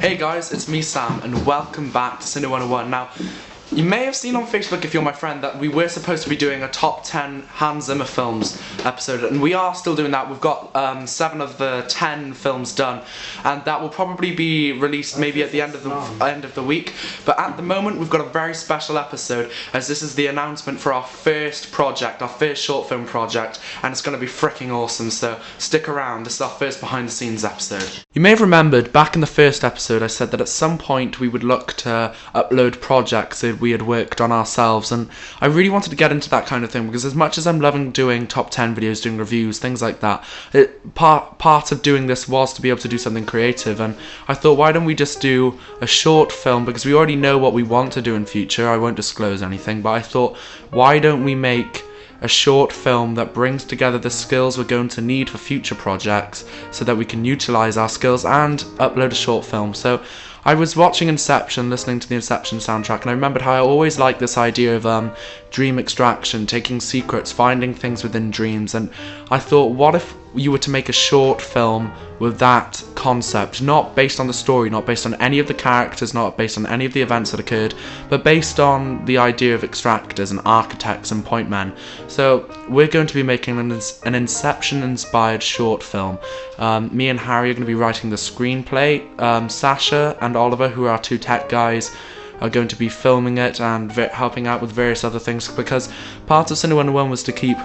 Hey guys, it's me Sam and welcome back to Cine 101. Now, you may have seen on Facebook, if you're my friend, that we were supposed to be doing a top 10 Hans Zimmer films episode, and we are still doing that. We've got 7 of the 10 films done, and that will probably be released maybe at the end of the week. But at the moment, we've got a very special episode, as this is the announcement for our first project, our first short film project, and it's going to be freaking awesome. So stick around. This is our first behind the scenes episode. You may have remembered back in the first episode, I said that at some point we would look to upload projects that we had worked on ourselves, and I really wanted to get into that kind of thing because as much as I'm loving doing top 10 videos, doing reviews, things like that, part of doing this was to be able to do something creative, and I thought, why don't we just do a short film, because we already know what we want to do in future. I won't disclose anything, but I thought, why don't we make a short film that brings together the skills we're going to need for future projects so that we can utilize our skills and upload a short film. So I was watching Inception, listening to the Inception soundtrack, and I remembered how I always liked this idea of dream extraction, taking secrets, finding things within dreams, and I thought, what if you were to make a short film with that concept, not based on the story, not based on any of the characters, not based on any of the events that occurred, but based on the idea of extractors and architects and point men. So we're going to be making an Inception-inspired short film. Me and Harry are going to be writing the screenplay. Sasha and Oliver, who are our 2 tech guys, are going to be filming it and helping out with various other things, because part of Cine 101 was to keep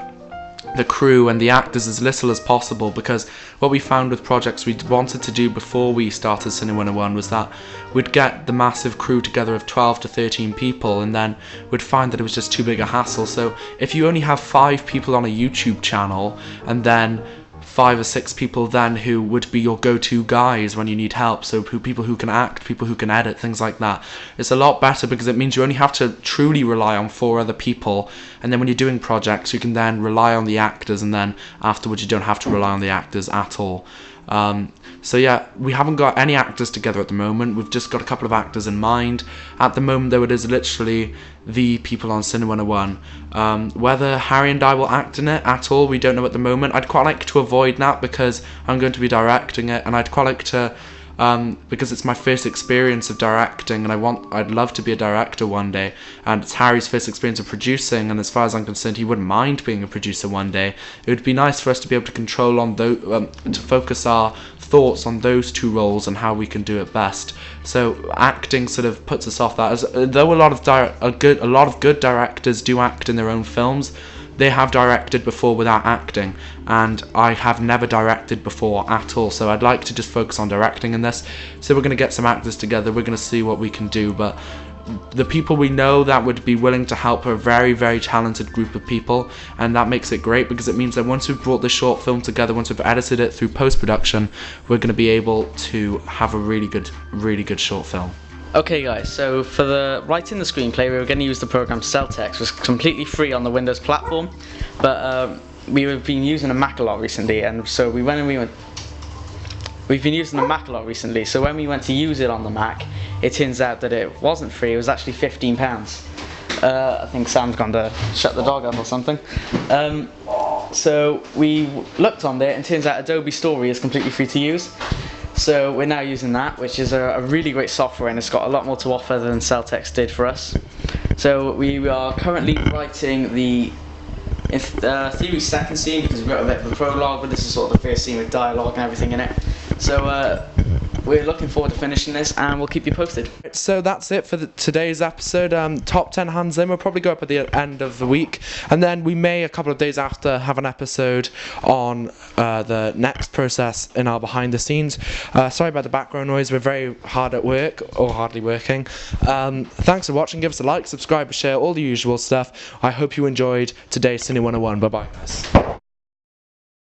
the crew and the actors as little as possible, because what we found with projects we wanted to do before we started Cine 101 was that we'd get the massive crew together of 12 to 13 people, and then we'd find that it was just too big a hassle. So if you only have 5 people on a YouTube channel, and then 5 or 6 people then who would be your go-to guys when you need help, so people who can act, people who can edit, things like that, it's a lot better, because it means you only have to truly rely on 4 other people, and then when you're doing projects you can then rely on the actors, and then afterwards you don't have to rely on the actors at all. So yeah, we haven't got any actors together at the moment. We've just got a couple of actors in mind. At the moment, though, it is literally the people on Cine 101. Whether Harry and I will act in it at all, we don't know at the moment. I'd quite like to avoid that because I'm going to be directing it, and I'd quite like to, because it's my first experience of directing, and I'd love to be a director one day, and it's Harry's first experience of producing, and as far as I'm concerned, he wouldn't mind being a producer one day. It would be nice for us to be able to control on to focus our thoughts on those 2 roles and how we can do it best. So acting sort of puts us off that, as though a lot of good directors do act in their own films. They have directed before without acting, and I have never directed before at all, so I'd like to just focus on directing in this. So we're going to get some actors together, we're going to see what we can do, but the people we know that would be willing to help are a very, very talented group of people, and that makes it great, because it means that once we've brought the short film together, once we've edited it through post-production, we're going to be able to have a really good short film. Okay guys, so for the writing the screenplay, we were going to use the program Celtex, which is completely free on the Windows platform, but we've been using a Mac a lot recently, and so we've been using the Mac a lot recently, so when we went to use it on the Mac, it turns out that it wasn't free, it was actually £15. I think Sam's gone to shut the dog up or something. So we looked on there, and it turns out Adobe Story is completely free to use. So we're now using that, which is a really great software, and it's got a lot more to offer than Celtex did for us. So we are currently writing the theory second scene, because we've got a bit of a prologue, but this is sort of the first scene with dialogue and everything in it. So we're looking forward to finishing this, and we'll keep you posted. So that's it for today's episode. Top 10 Hans Zimmer will probably go up at the end of the week, and then we may, a couple of days after, have an episode on the next process in our behind the scenes. Sorry about the background noise, we're very hard at work, or hardly working. Thanks for watching, give us a like, subscribe, share, all the usual stuff. I hope you enjoyed today's Cine 101. Bye bye guys.